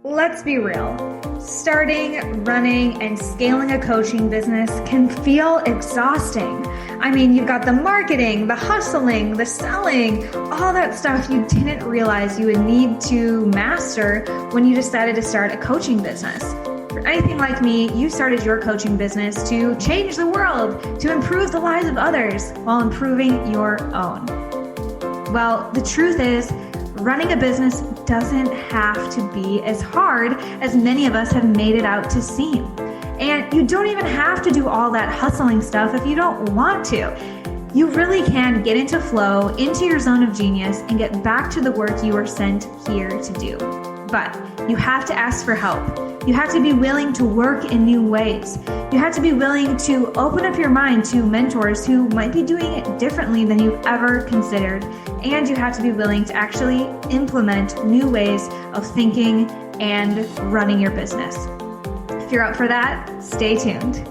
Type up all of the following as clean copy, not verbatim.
Let's be real. Starting, running, and scaling a coaching business can feel exhausting. I mean, you've got the marketing, the hustling, the selling, all that stuff you didn't realize you would need to master when you decided to start a coaching business. For anything like me, you started your coaching business to change the world, to improve the lives of others while improving your own. Well, the truth is, running a business doesn't have to be as hard as many of us have made it out to seem. And you don't even have to do all that hustling stuff if you don't want to. You really can get into flow, into your zone of genius, and get back to the work you were sent here to do. But you have to ask for help. You have to be willing to work in new ways. You have to be willing to open up your mind to mentors who might be doing it differently than you've ever considered. And you have to be willing to actually implement new ways of thinking and running your business. If you're up for that, stay tuned.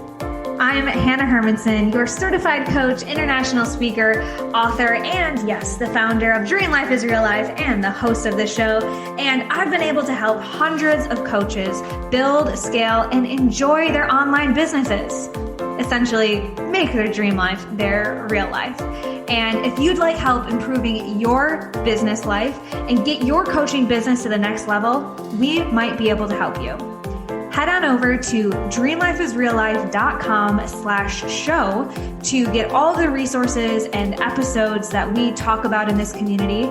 I'm Hanna Hermanson, your certified coach, international speaker, author, and yes, the founder of Dream Life is Real Life and the host of this show. And I've been able to help hundreds of coaches build, scale, and enjoy their online businesses. Essentially, make their dream life their real life. And if you'd like help improving your business life and get your coaching business to the next level, we might be able to help you. Head on over to dreamlifeisreallife.com/show to get all the resources and episodes that we talk about in this community.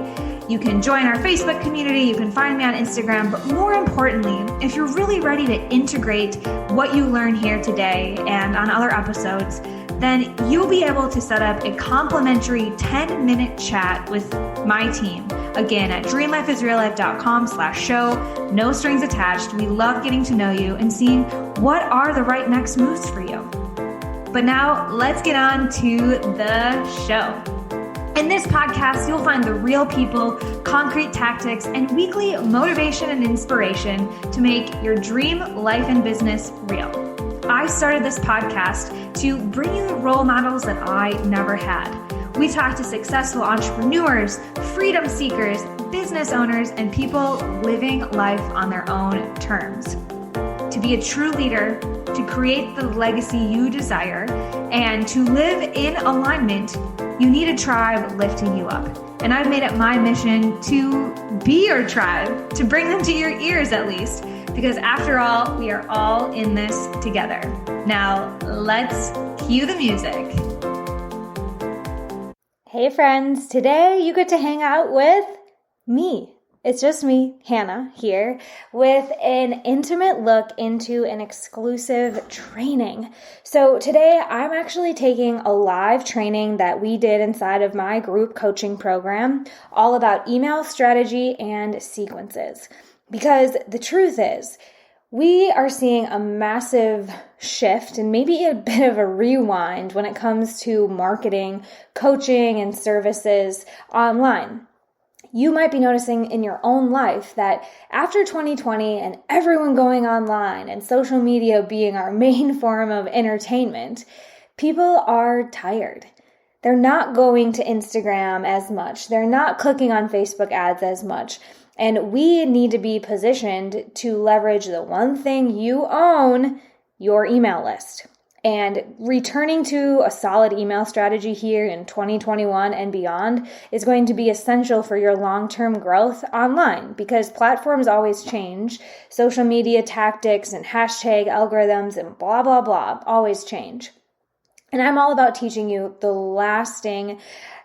You can join our Facebook community, you can find me on Instagram, but more importantly, if you're really ready to integrate what you learn here today and on other episodes, then you'll be able to set up a complimentary 10-minute chat with my team. Again, at dreamlifeisreallife.com/show, no strings attached. We love getting to know you and seeing what are the right next moves for you. But now let's get on to the show. In this podcast, you'll find the real people, concrete tactics, and weekly motivation and inspiration to make your dream life and business real. I started this podcast to bring you the role models that I never had. We talk to successful entrepreneurs, freedom seekers, business owners, and people living life on their own terms. To be a true leader, to create the legacy you desire, and to live in alignment, you need a tribe lifting you up. And I've made it my mission to be your tribe, to bring them to your ears at least, because after all, we are all in this together. Now, let's cue the music. Hey friends, today you get to hang out with me. It's just me, Hanna, here with an intimate look into an exclusive training. So today I'm actually taking a live training that we did inside of my group coaching program, all about email strategy and sequences. Because the truth is, we are seeing a massive shift and maybe a bit of a rewind when it comes to marketing, coaching, and services online. You might be noticing in your own life that after 2020 and everyone going online and social media being our main form of entertainment, people are tired. They're not going to Instagram as much. They're not clicking on Facebook ads as much. And we need to be positioned to leverage the one thing you own, your email list. And returning to a solid email strategy here in 2021 and beyond is going to be essential for your long-term growth online because platforms always change. Social media tactics and hashtag algorithms and blah, blah, blah always change. And I'm all about teaching you the lasting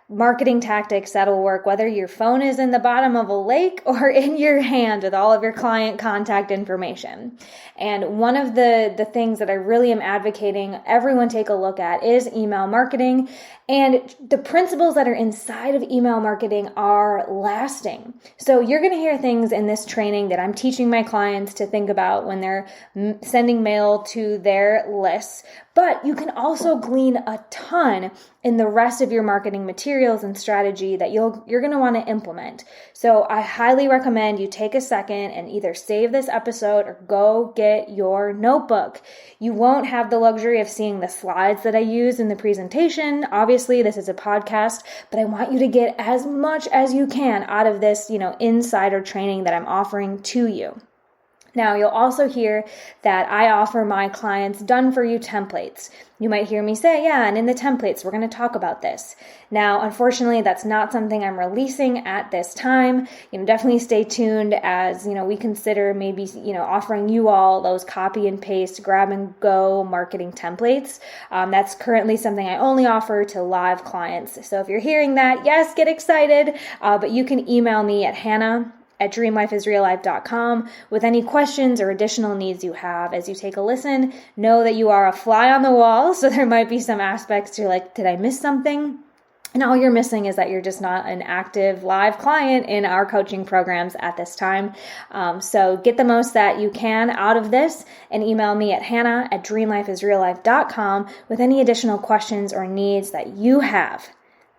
marketing tactics that'll work whether your phone is in the bottom of a lake or in your hand with all of your client contact information. And one of the things that I really am advocating everyone take a look at is email marketing. And the principles that are inside of email marketing are lasting. So you're going to hear things in this training that I'm teaching my clients to think about when they're sending mail to their lists. But you can also glean a ton in the rest of your marketing materials and strategy that you're going to want to implement. So I highly recommend you take a second and either save this episode or go get your notebook. You won't have the luxury of seeing the slides that I use in the presentation. Obviously, this is a podcast, but I want you to get as much as you can out of this, insider training that I'm offering to you. Now, you'll also hear that I offer my clients done-for-you templates. You might hear me say, yeah, and in the templates, we're going to talk about this. Now, unfortunately, that's not something I'm releasing at this time. Definitely stay tuned as, we consider maybe, offering you all those copy and paste, grab and go marketing templates. That's currently something I only offer to live clients. So if you're hearing that, yes, get excited, but you can email me at hannah@dreamlifeisreallife.com with any questions or additional needs you have. As you take a listen, know that you are a fly on the wall, so there might be some aspects you're like, did I miss something? And all you're missing is that you're just not an active live client in our coaching programs at this time. So get the most that you can out of this and email me at hannah@dreamlifeisreallife.com with any additional questions or needs that you have.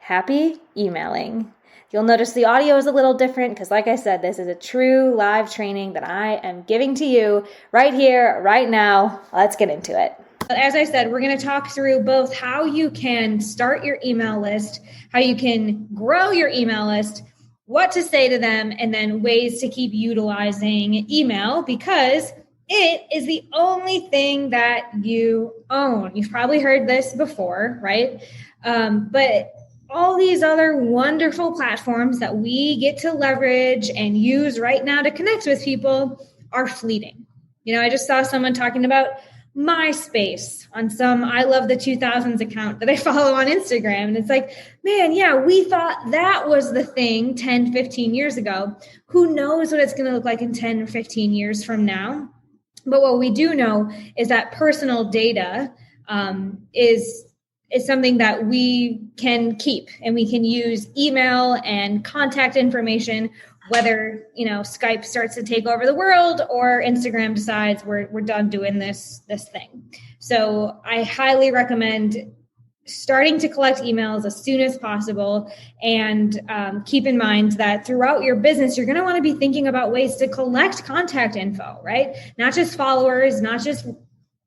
Happy emailing. You'll notice the audio is a little different because, like I said, this is a true live training that I am giving to you right here, right now. Let's get into it. As I said, we're going to talk through both how you can start your email list, how you can grow your email list, what to say to them, and then ways to keep utilizing email because it is the only thing that you own. You've probably heard this before, right? But all these other wonderful platforms that we get to leverage and use right now to connect with people are fleeting. I just saw someone talking about MySpace on some I Love the 2000s account that I follow on Instagram. And it's like, man, yeah, we thought that was the thing 10, 15 years ago. Who knows what it's going to look like in 10 or 15 years from now? But what we do know is that personal data is something that we can keep, and we can use email and contact information, whether, Skype starts to take over the world or Instagram decides we're done doing this thing. So I highly recommend starting to collect emails as soon as possible. And keep in mind that throughout your business, you're going to want to be thinking about ways to collect contact info, right? Not just followers, not just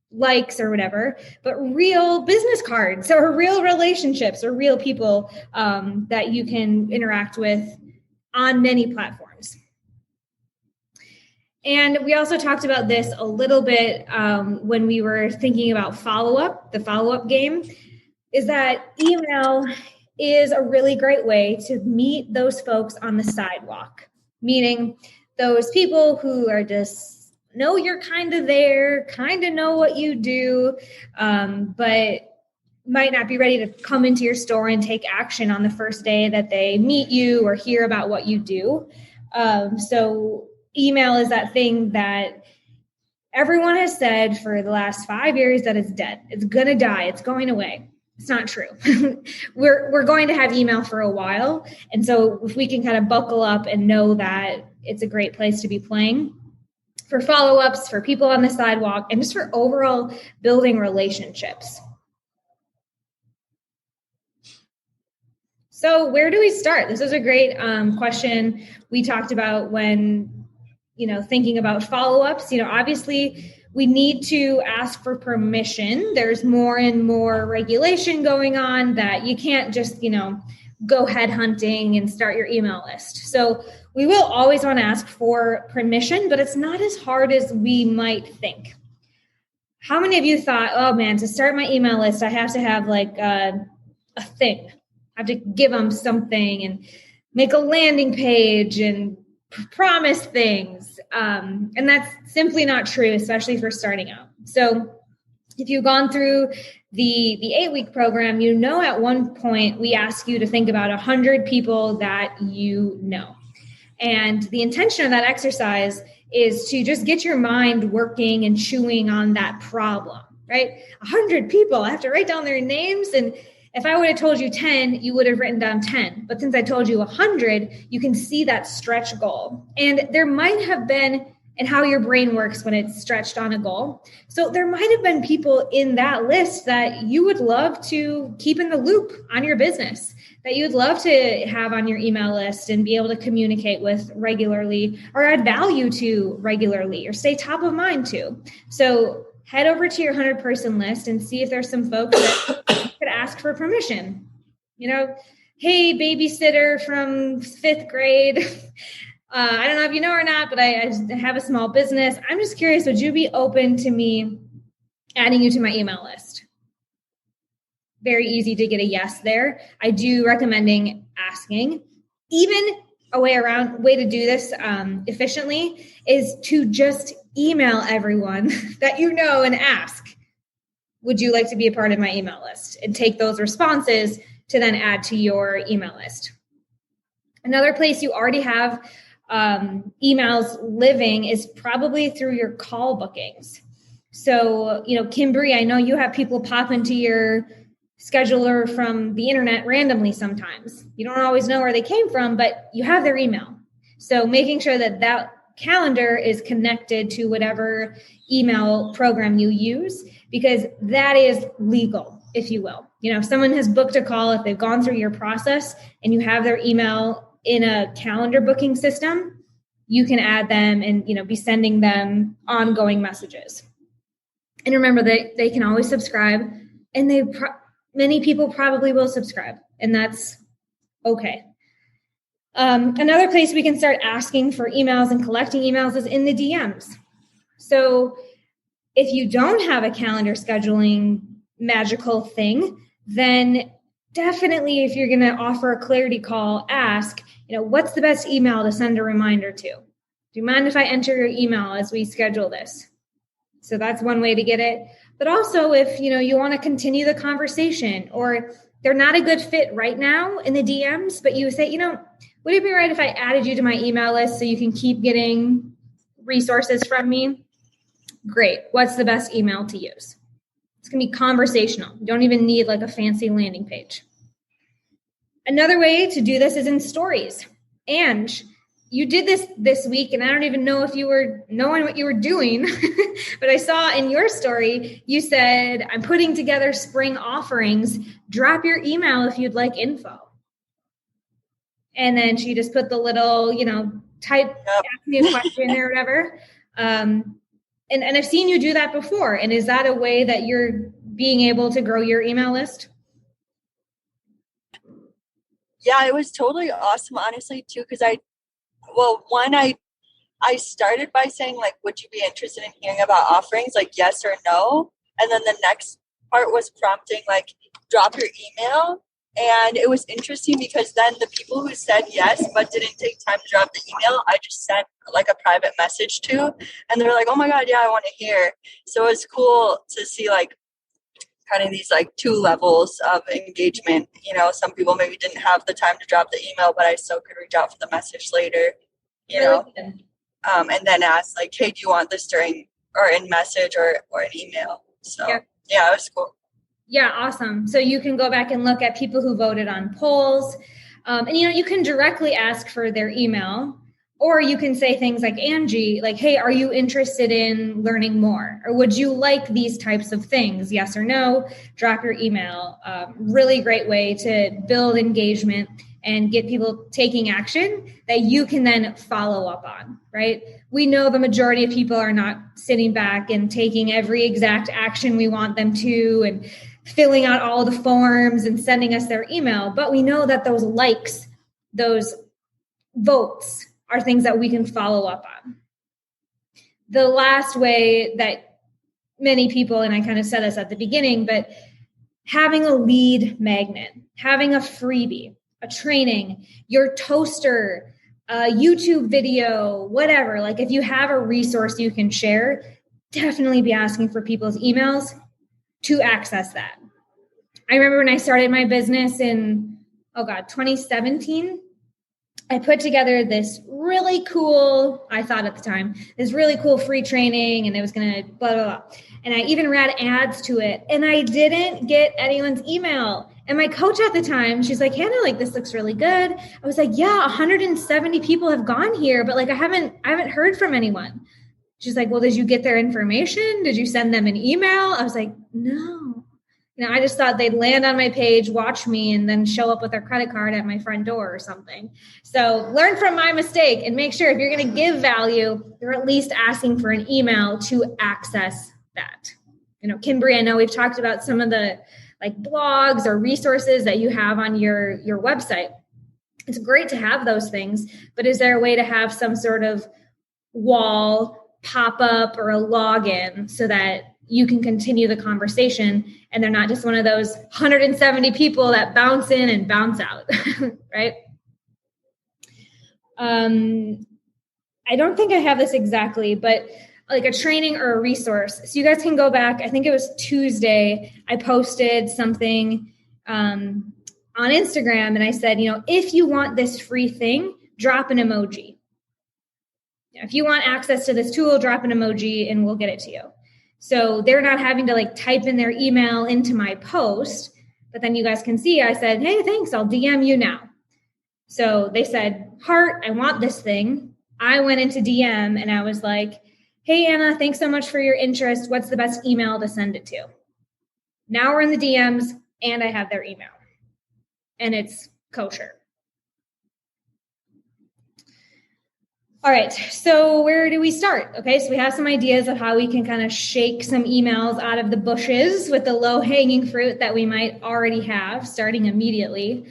likes or whatever, but real business cards or real relationships or real people that you can interact with on many platforms. And we also talked about this a little bit when we were thinking about the follow-up game, is that email is a really great way to meet those folks on the sidewalk, meaning those people who are just know you're kind of there, kind of know what you do, but might not be ready to come into your store and take action on the first day that they meet you or hear about what you do. So email is that thing that everyone has said for the last 5 years that it's dead. It's going to die. It's going away. It's not true. We're going to have email for a while. And so if we can kind of buckle up and know that it's a great place to be playing for follow-ups, for people on the sidewalk, and just for overall building relationships. So where do we start? This is a great question we talked about when, thinking about follow-ups. Obviously we need to ask for permission. There's more and more regulation going on that you can't just, go headhunting and start your email list. So we will always want to ask for permission, but it's not as hard as we might think. How many of you thought, oh man, to start my email list, I have to have like a thing. I have to give them something and make a landing page and promise things. And that's simply not true, especially for starting out. So if you've gone through the 8-week program, at one point we ask you to think about 100 people that you know. And the intention of that exercise is to just get your mind working and chewing on that problem, right? 100 people, I have to write down their names. And if I would have told you 10, you would have written down 10. But since I told you 100, you can see that stretch goal. And there might have been, and how your brain works when it's stretched on a goal. So there might have been people in that list that you would love to keep in the loop on your business, that you'd love to have on your email list and be able to communicate with regularly or add value to regularly or stay top of mind to. So head over to your 100-person list and see if there's some folks that could ask for permission. Hey, babysitter from 5th grade, I don't know if you know or not, but I have a small business. I'm just curious, would you be open to me adding you to my email list? Very easy to get a yes there. I do recommending asking. Even a way to do this efficiently is to just email everyone that you know and ask, would you like to be a part of my email list? And take those responses to then add to your email list. Another place you already have emails living is probably through your call bookings. So, Kimberly, I know you have people pop into your scheduler from the internet randomly sometimes. You don't always know where they came from, but you have their email. So making sure that calendar is connected to whatever email program you use, because that is legal, if you will. If someone has booked a call, if they've gone through your process and you have their email in a calendar booking system, you can add them and, be sending them ongoing messages. And remember that they can always subscribe, and many people probably will subscribe, and that's okay. Another place we can start asking for emails and collecting emails is in the DMs. So if you don't have a calendar scheduling magical thing, then definitely, if you're going to offer a clarity call, ask, what's the best email to send a reminder to? Do you mind if I enter your email as we schedule this? So that's one way to get it. But also if, you want to continue the conversation, or they're not a good fit right now in the DMs, but you say, would it be right if I added you to my email list so you can keep getting resources from me? Great. What's the best email to use? It's going to be conversational. You don't even need like a fancy landing page. Another way to do this is in stories. And you did this week, and I don't even know if you were knowing what you were doing, but I saw in your story, you said, I'm putting together spring offerings. Drop your email if you'd like info. And then she just put the little, type, ask me a question or whatever. And I've seen you do that before. And is that a way that you're being able to grow your email list? Yeah, it was totally awesome, honestly, too, because I started by saying, like, would you be interested in hearing about offerings, like yes or no? And then the next part was prompting, like, drop your email. And it was interesting because then the people who said yes but didn't take time to drop the email, I just sent like a private message to, and they're like, oh my God, yeah, I want to hear. So it's cool to see like kind of these like two levels of engagement. Some people maybe didn't have the time to drop the email, but I still could reach out for the message later, and then ask like, hey, do you want this during or in message or an email? So yeah, it was cool. Yeah, awesome. So you can go back and look at people who voted on polls. And, you can directly ask for their email, or you can say things like Angie, like, hey, are you interested in learning more? Or would you like these types of things? Yes or no, drop your email. Really great way to build engagement and get people taking action that you can then follow up on, right? We know the majority of people are not sitting back and taking every exact action we want them to and filling out all the forms and sending us their email. But we know that those likes, those votes are things that we can follow up on. The last way that many people, and I kind of said this at the beginning, but having a lead magnet, having a freebie, a training, your toaster, a YouTube video, whatever. Like if you have a resource you can share, definitely be asking for people's emails to access that. I remember when I started my business in, 2017, I put together this really cool, I thought at the time, this really cool free training, and it was going to blah, blah, blah. And I even ran ads to it, and I didn't get anyone's email. And my coach at the time, she's like, Hannah, like, this looks really good. I was like, yeah, 170 people have gone here, but like, I haven't heard from anyone. She's like, well, did you get their information? Did you send them an email? I was like, no. I just thought they'd land on my page, watch me, and then show up with their credit card at my front door or something. So learn from my mistake and make sure if you're going to give value, you're at least asking for an email to access that. Kimberly, I know we've talked about some of the like blogs or resources that you have on your website. It's great to have those things, but is there a way to have some sort of wall pop up or a login so that you can continue the conversation and they're not just one of those 170 people that bounce in and bounce out, right? I don't think I have this exactly, but like a training or a resource. So you guys can go back. I think it was Tuesday. I posted something on Instagram and I said, if you want this free thing, drop an emoji. If you want access to this tool, drop an emoji and we'll get it to you. So they're not having to like type in their email into my post, but then you guys can see, I said, hey, thanks, I'll DM you now. So they said, heart, I want this thing. I went into DM and I was like, hey, Anna, thanks so much for your interest. What's the best email to send it to? Now we're in the DMs and I have their email and it's kosher. All right, so where do we start? Okay, so we have some ideas of how we can kind of shake some emails out of the bushes with the low-hanging fruit that we might already have starting immediately.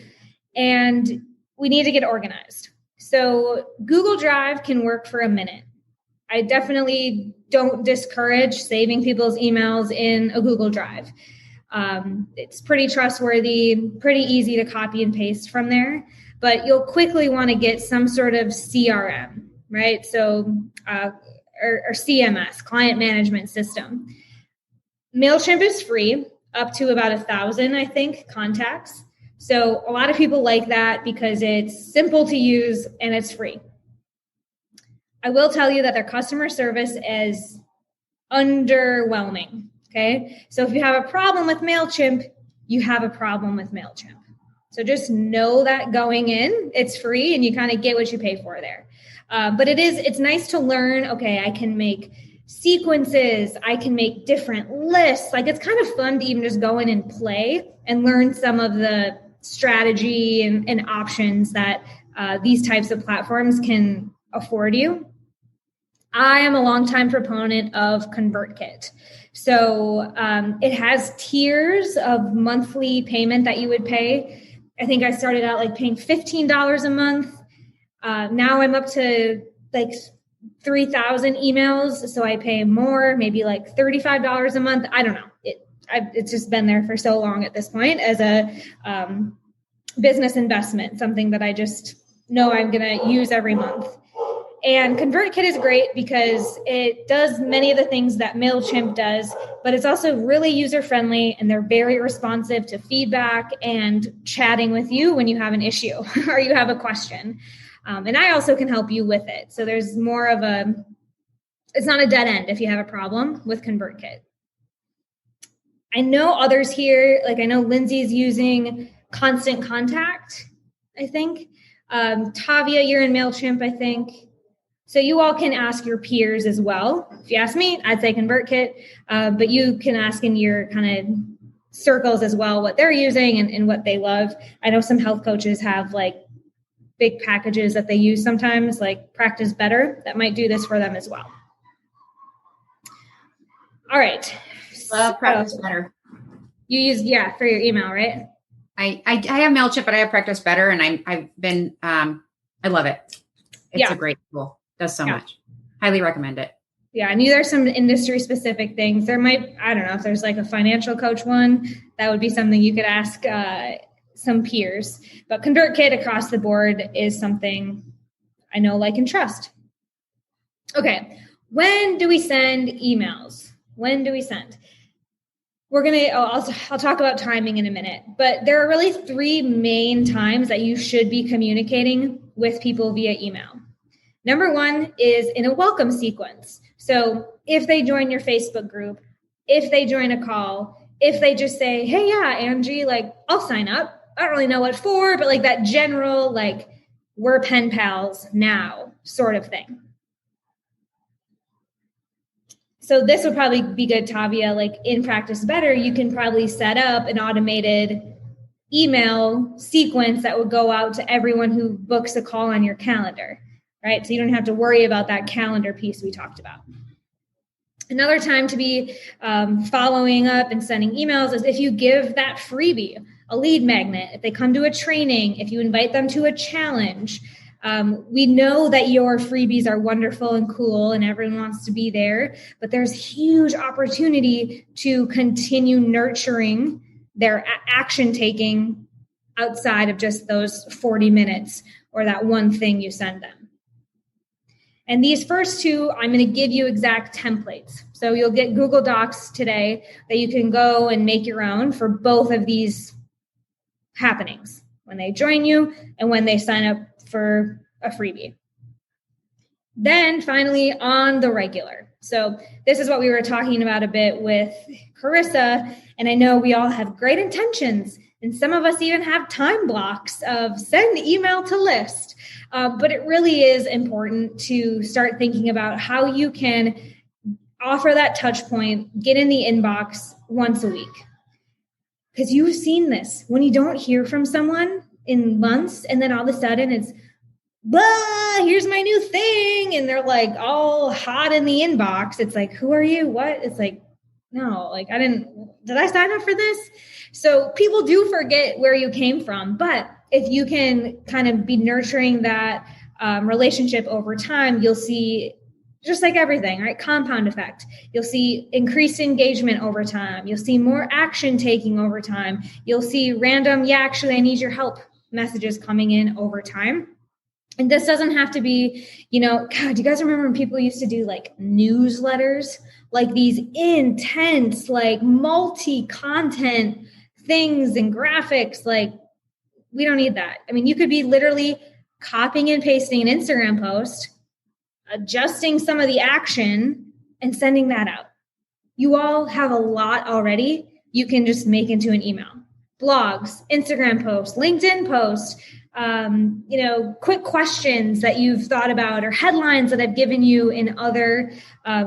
And we need to get organized. So Google Drive can work for a minute. I definitely don't discourage saving people's emails in a Google Drive. It's pretty trustworthy, pretty easy to copy and paste from there, but you'll quickly want to get some sort of CRM. Right? So, or CMS, client management system. MailChimp is free, up to about 1,000, I think, contacts. So a lot of people like that because it's simple to use and it's free. I will tell you that their customer service is underwhelming. Okay. So if you have a problem with MailChimp, you have a problem with MailChimp. So just know that going in, it's free and you kind of get what you pay for there. But it's nice to learn, okay, I can make sequences, I can make different lists. Like it's kind of fun to even just go in and play and learn some of the strategy and options that these types of platforms can afford you. I am a longtime proponent of ConvertKit. So it has tiers of monthly payment that you would pay. I think I started out like paying $15 a month. Now I'm up to like 3,000 emails. So I pay more, maybe like $35 a month. I don't know. It's just been there for so long at this point as a business investment, something that I just know I'm going to use every month. And ConvertKit is great because it does many of the things that MailChimp does, but it's also really user-friendly and they're very responsive to feedback and chatting with you when you have an issue or you have a question. And I also can help you with it. So there's more of it's not a dead end if you have a problem with ConvertKit. I know others here, like I know Lindsay's using Constant Contact, I think. Tavia, you're in MailChimp, I think. So you all can ask your peers as well. If you ask me, I'd say ConvertKit, but you can ask in your kind of circles as well what they're using and what they love. I know some health coaches have like big packages that they use sometimes, like Practice Better, that might do this for them as well. All right. Love Practice Better. You use, for your email, right? I have MailChimp, but I have Practice Better, and I love it. It's a great tool. Does so much. Highly recommend it. Yeah, and these are some industry specific things. There might, I don't know, if there's like a financial coach one, that would be something you could ask some peers. But ConvertKit across the board is something I know, like, and trust. Okay, when do we send emails? When do we send? I'll talk about timing in a minute, but there are really 3 main times that you should be communicating with people via email. Number 1 is in a welcome sequence. So if they join your Facebook group, if they join a call, if they just say, hey, yeah, Angie, like, I'll sign up. I don't really know what for, but like that general, like, we're pen pals now sort of thing. So this would probably be good, Tavia, like in Practice Better, you can probably set up an automated email sequence that would go out to everyone who books a call on your calendar, right? So you don't have to worry about that calendar piece we talked about. Another time to be following up and sending emails is if you give that freebie. a lead magnet, if they come to a training, if you invite them to a challenge. We know that your freebies are wonderful and cool and everyone wants to be there, but there's huge opportunity to continue nurturing their action taking outside of just those 40 minutes or that one thing you send them. And these first two, I'm going to give you exact templates. So you'll get Google Docs today that you can go and make your own for both of these happenings, when they join you and when they sign up for a freebie. Then finally on the regular. So this is what we were talking about a bit with Carissa. And I know we all have great intentions. And some of us even have time blocks of send email to list. But it really is important to start thinking about how you can offer that touch point, get in the inbox once a week. Because you've seen this. When you don't hear from someone in months and then all of a sudden it's, blah, here's my new thing. And they're like all hot in the inbox. It's like, who are you? What? It's like, no, like did I sign up for this? So people do forget where you came from. But if you can kind of be nurturing that relationship over time, you'll see, just like everything, right? Compound effect. You'll see increased engagement over time. You'll see more action taking over time. You'll see random, actually, I need your help messages coming in over time. And this doesn't have to be, God, do you guys remember when people used to do like newsletters, like these intense, like multi-content things and graphics? Like, we don't need that. I mean, you could be literally copying and pasting an Instagram post, adjusting some of the action and sending that out. You all have a lot already. You can just make into an email. Blogs, Instagram posts, LinkedIn posts, quick questions that you've thought about or headlines that I've given you in other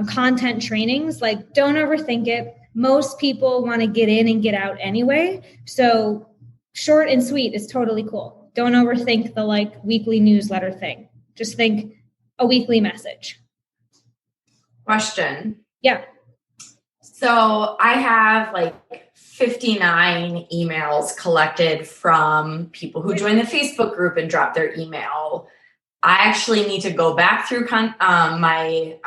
content trainings. Like, don't overthink it. Most people want to get in and get out anyway. So short and sweet is totally cool. Don't overthink the like weekly newsletter thing. Just think a weekly message. Question. Yeah. So I have like 59 emails collected from people who join the Facebook group and drop their email. I actually need to go back through my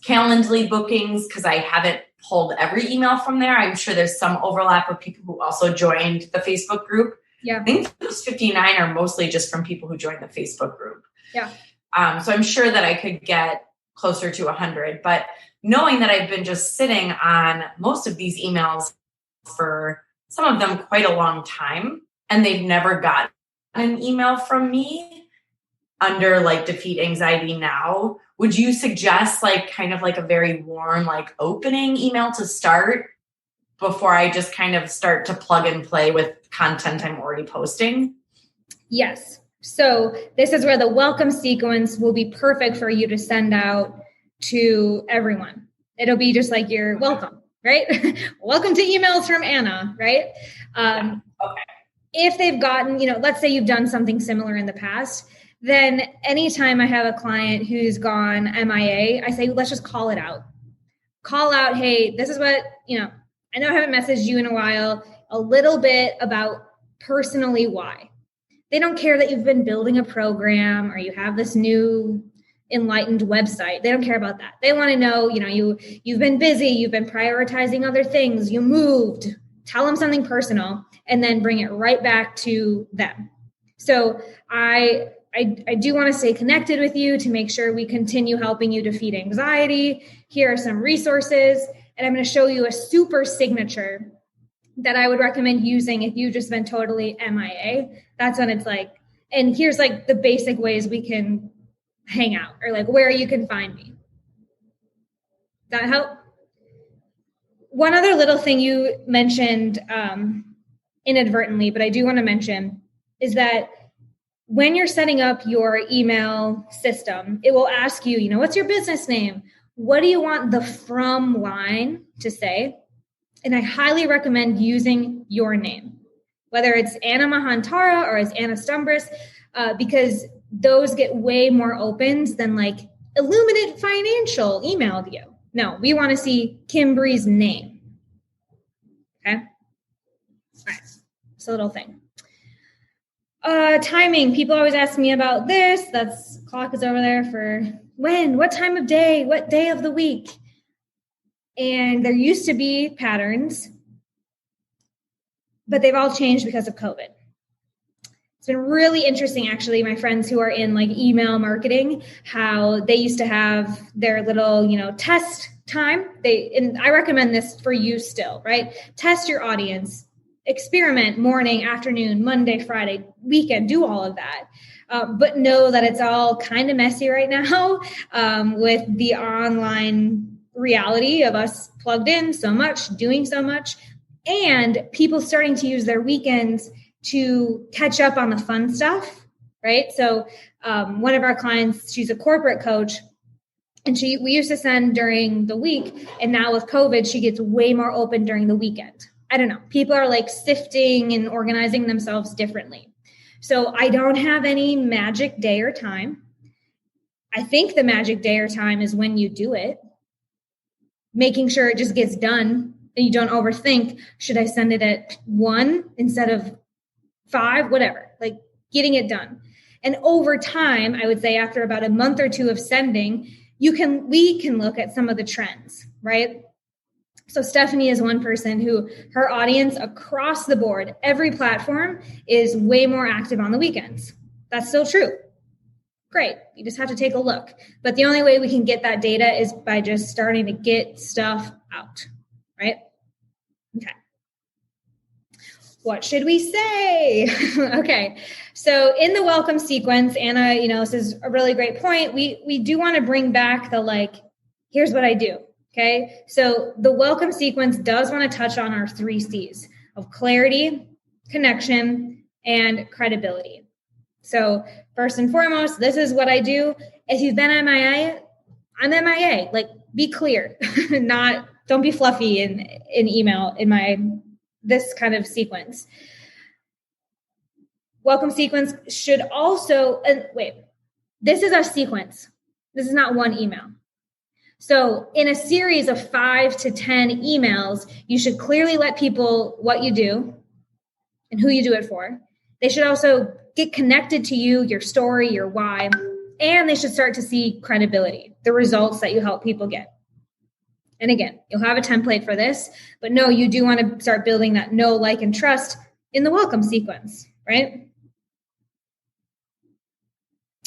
Calendly bookings because I haven't pulled every email from there. I'm sure there's some overlap of people who also joined the Facebook group. Yeah. I think those 59 are mostly just from people who joined the Facebook group. Yeah. So I'm sure that I could get closer to 100, but knowing that I've been just sitting on most of these emails for some of them quite a long time, and they've never gotten an email from me under like Defeat Anxiety Now, would you suggest like kind of like a very warm, like opening email to start before I just kind of start to plug and play with content I'm already posting? Yes. So this is where the welcome sequence will be perfect for you to send out to everyone. It'll be just like your welcome, right? Welcome to emails from Anna, right? Okay. If they've gotten, let's say you've done something similar in the past, then anytime I have a client who's gone MIA, I say, let's just call it out. Call out, hey, this is what, I know I haven't messaged you in a while, a little bit about personally why. They don't care that you've been building a program or you have this new enlightened website. They don't care about that. They want to know, you've been busy, you've been prioritizing other things, you moved, tell them something personal, and then bring it right back to them. So I do want to stay connected with you to make sure we continue helping you defeat anxiety. Here are some resources, and I'm going to show you a super signature that I would recommend using if you've just been totally MIA. That's when it's like, and here's like the basic ways we can hang out or like where you can find me. That help? One other little thing you mentioned inadvertently, but I do want to mention is that when you're setting up your email system, it will ask you, what's your business name? What do you want the from line to say? And I highly recommend using your name, whether it's Anna Mahantara or it's Anna Stumbris, because those get way more opens than like Illuminate Financial emailed you. No, we want to see Kimberly's name. Okay. All right. It's a little thing. Timing. People always ask me about this. That's clock is over there for when, what time of day, what day of the week. And there used to be patterns, but they've all changed because of COVID. It's been really interesting, actually, my friends who are in like email marketing, how they used to have their little, test time. And I recommend this for you still, right? Test your audience, experiment morning, afternoon, Monday, Friday, weekend, do all of that. But know that it's all kind of messy right now with the online reality of us plugged in so much, doing so much, and people starting to use their weekends to catch up on the fun stuff, right? So one of our clients, she's a corporate coach, and we used to send during the week, and now with COVID, she gets way more open during the weekend. I don't know. People are like sifting and organizing themselves differently. So I don't have any magic day or time. I think the magic day or time is when you do it, making sure it just gets done and you don't overthink, should I send it at 1 instead of 5, whatever, like getting it done. And over time, I would say after about a month or two of sending, we can look at some of the trends, right? So Stephanie is one person who her audience across the board, every platform is way more active on the weekends. That's still true. Great. You just have to take a look. But the only way we can get that data is by just starting to get stuff out, right? Okay. What should we say? Okay. So in the welcome sequence, Anna, this is a really great point. We do want to bring back the here's what I do. Okay. So the welcome sequence does want to touch on our 3 C's of clarity, connection, and credibility. So first and foremost, this is what I do. If you've been MIA, I'm MIA. Be clear. Don't be fluffy in email in this kind of sequence. Welcome sequence should also, this is our sequence. This is not one email. So in a series of 5 to 10 emails, you should clearly let people what you do and who you do it for. They should also get connected to you, your story, your why, and they should start to see credibility, the results that you help people get. And again, you'll have a template for this, but no, you do want to start building that know, like, and trust in the welcome sequence, right?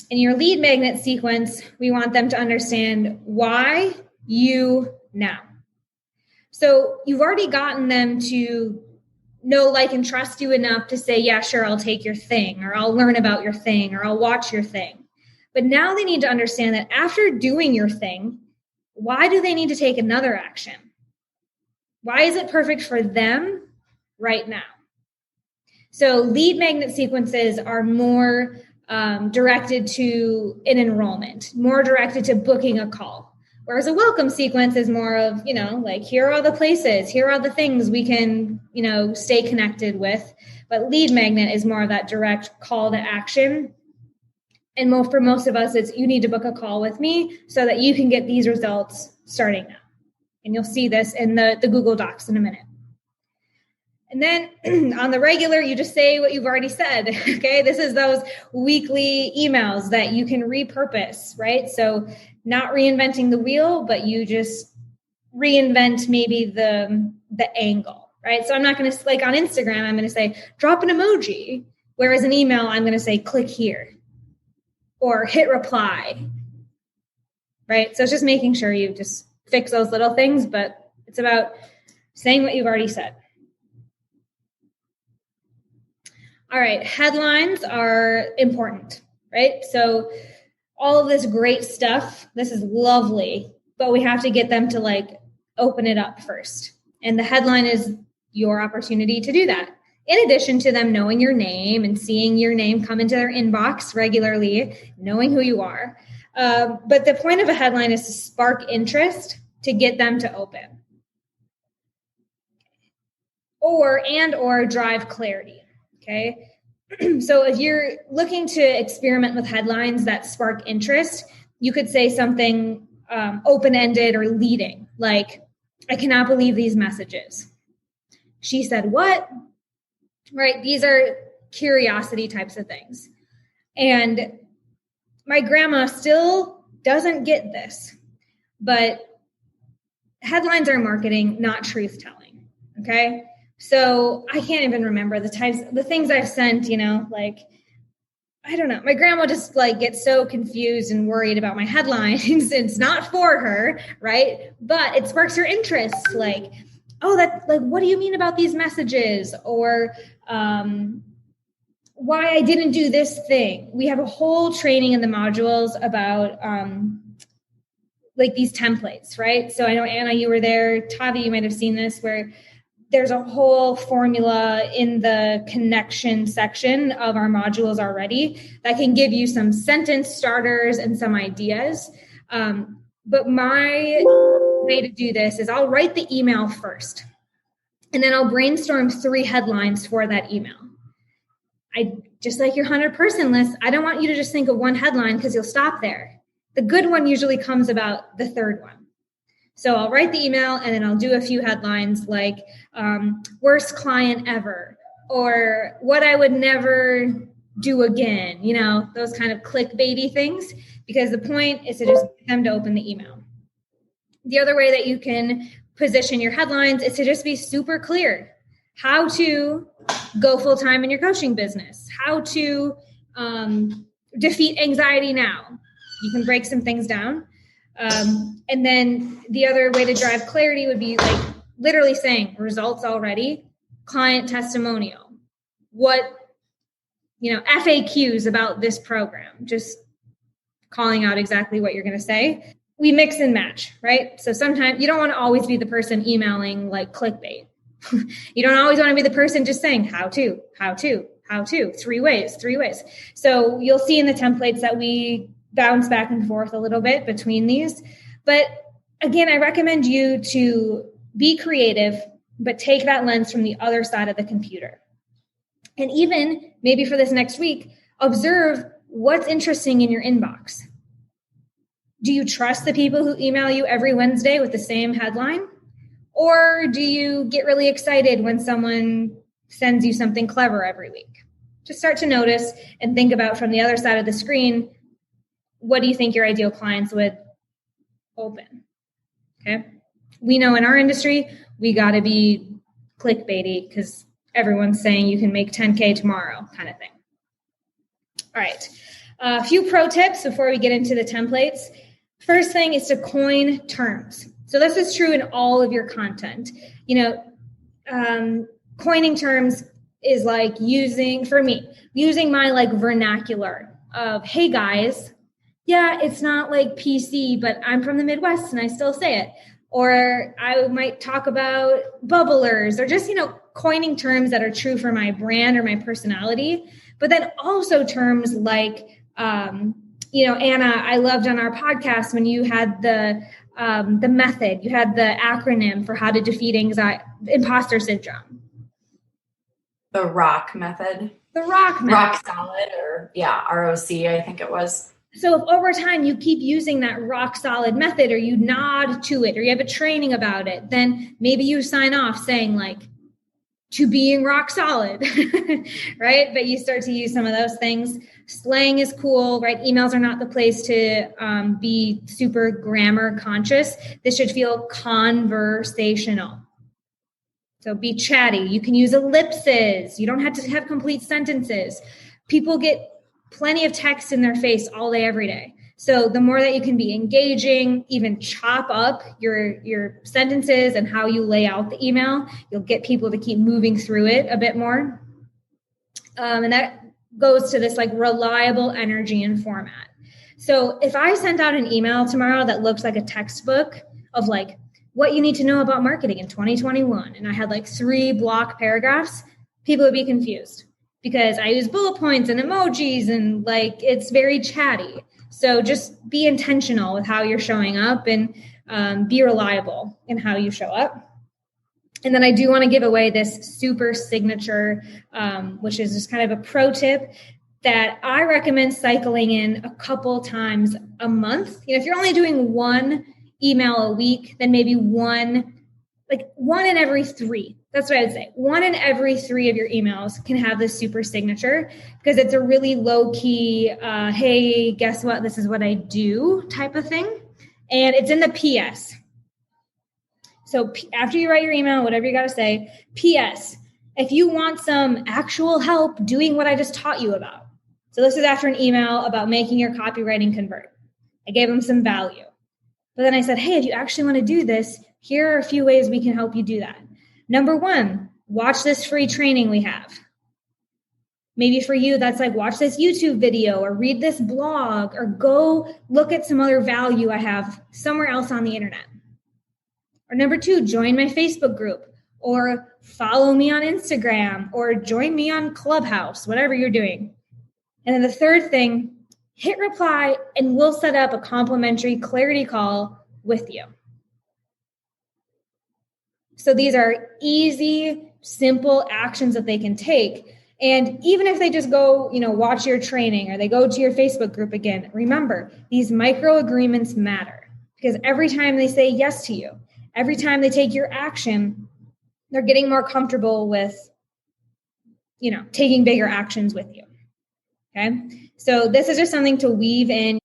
In your lead magnet sequence, we want them to understand why you now. So you've already gotten them to know, like, and trust you enough to say, yeah, sure, I'll take your thing, or I'll learn about your thing, or I'll watch your thing. But now they need to understand that after doing your thing, why do they need to take another action? Why is it perfect for them right now? So lead magnet sequences are more directed to an enrollment, more directed to booking a call. Whereas a welcome sequence is more of, here are the places, here are the things we can, stay connected with. But lead magnet is more of that direct call to action. And for most of us, it's you need to book a call with me so that you can get these results starting now. And you'll see this in the Google Docs in a minute. And then on the regular, you just say what you've already said, okay? This is those weekly emails that you can repurpose, right? So not reinventing the wheel, but you just reinvent maybe the angle, right? So I'm not going to, on Instagram, I'm going to say, drop an emoji. Whereas an email, I'm going to say, click here or hit reply, right? So it's just making sure you just fix those little things, but it's about saying what you've already said. All right, headlines are important, right? So all of this great stuff, this is lovely, but we have to get them to open it up first. And the headline is your opportunity to do that. In addition to them knowing your name and seeing your name come into their inbox regularly, knowing who you are. But the point of a headline is to spark interest to get them to open. Or drive clarity. Okay. So if you're looking to experiment with headlines that spark interest, you could say something open-ended or leading, like, I cannot believe these messages. She said what? right? These are curiosity types of things. And my grandma still doesn't get this, but headlines are marketing, not truth telling. Okay. So I can't even remember the things I've sent, like, I don't know. My grandma just like gets so confused and worried about my headlines. It's not for her, right? But it sparks her interest. Like, oh, what do you mean about these messages? Or why I didn't do this thing. We have a whole training in the modules about like these templates, right? So I know, Anna, you were there. Tavi, you might have seen this, where there's a whole formula in the connection section of our modules already that can give you some sentence starters and some ideas. But my way to do this is I'll write the email first, and then I'll brainstorm 3 headlines for that email. I just like your 100-person list. I don't want you to just think of one headline because you'll stop there. The good one usually comes about the 3rd one. So I'll write the email and then I'll do a few headlines like worst client ever, or what I would never do again, those kind of clickbaity things, because the point is to just get them to open the email. The other way that you can position your headlines is to just be super clear. How to go full-time in your coaching business, how to defeat anxiety now. You can break some things down. And then the other way to drive clarity would be like literally saying results already, client testimonial, FAQs about this program, just calling out exactly what you're going to say. We mix and match, right? So sometimes you don't want to always be the person emailing like clickbait. You don't always want to be the person just saying how to, 3 ways. So you'll see in the templates that we bounce back and forth a little bit between these. But again, I recommend you to be creative, but take that lens from the other side of the computer. And even maybe for this next week, observe what's interesting in your inbox. Do you trust the people who email you every Wednesday with the same headline? Or do you get really excited when someone sends you something clever every week? Just start to notice and think about from the other side of the screen, what do you think your ideal clients would open? Okay. We know in our industry, we got to be clickbaity because everyone's saying you can make 10K tomorrow kind of thing. All right. A few pro tips before we get into the templates. First thing is to coin terms. So this is true in all of your content. Coining terms is like using my like vernacular of, hey guys, yeah, it's not like PC, but I'm from the Midwest and I still say it. Or I might talk about bubblers, or just, coining terms that are true for my brand or my personality. But then also terms like, Anna, I loved on our podcast when you had the method, you had the acronym for how to defeat imposter syndrome. The ROC method. Rock solid, or ROC, I think it was. So if over time you keep using that rock solid method, or you nod to it, or you have a training about it, then maybe you sign off saying like, to being rock solid, right? But you start to use some of those things. Slang is cool, right? Emails are not the place to be super grammar conscious. This should feel conversational. So be chatty. You can use ellipses. You don't have to have complete sentences. People get plenty of text in their face all day, every day. So the more that you can be engaging, even chop up your sentences and how you lay out the email, you'll get people to keep moving through it a bit more. And that goes to this like reliable energy and format. So if I sent out an email tomorrow that looks like a textbook of like what you need to know about marketing in 2021, and I had like 3 block paragraphs, people would be confused because I use bullet points and emojis and like it's very chatty. So just be intentional with how you're showing up and be reliable in how you show up. And then I do want to give away this super signature, which is just kind of a pro tip that I recommend cycling in a couple times a month. If you're only doing 1 email a week, then maybe 1 like 1 in every 3. That's what I would say. 1 in every 3 of your emails can have this super signature, because it's a really low key, hey, guess what? This is what I do type of thing. And it's in the PS. So after you write your email, whatever you got to say, PS, if you want some actual help doing what I just taught you about. So this is after an email about making your copywriting convert. I gave them some value. But then I said, hey, if you actually want to do this, here are a few ways we can help you do that. Number 1, watch this free training we have. Maybe for you, that's like watch this YouTube video or read this blog or go look at some other value I have somewhere else on the internet. Or number 2, join my Facebook group or follow me on Instagram or join me on Clubhouse, whatever you're doing. And then the third thing, hit reply and we'll set up a complimentary clarity call with you. So these are easy, simple actions that they can take. And even if they just go, watch your training or they go to your Facebook group again, remember, these micro agreements matter, because every time they say yes to you, every time they take your action, they're getting more comfortable with, taking bigger actions with you. Okay. So this is just something to weave in.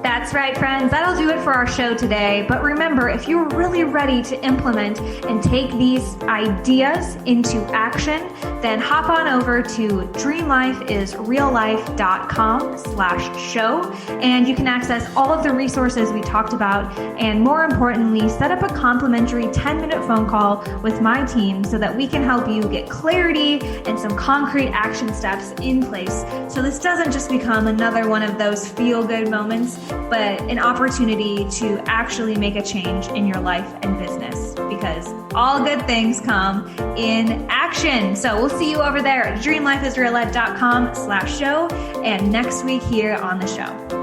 That's right, friends. That'll do it for our show today. But remember, if you're really ready to implement and take these ideas into action, then hop on over to dreamlifeisreallife.com/show, and you can access all of the resources we talked about, and more importantly, set up a complimentary 10-minute phone call with my team so that we can help you get clarity and some concrete action steps in place, so this doesn't just become another one of those feel-good moments, but an opportunity to actually make a change in your life and business, because all good things come in action. So we'll see you over there at dreamlifeisreallife.com/show and next week here on the show.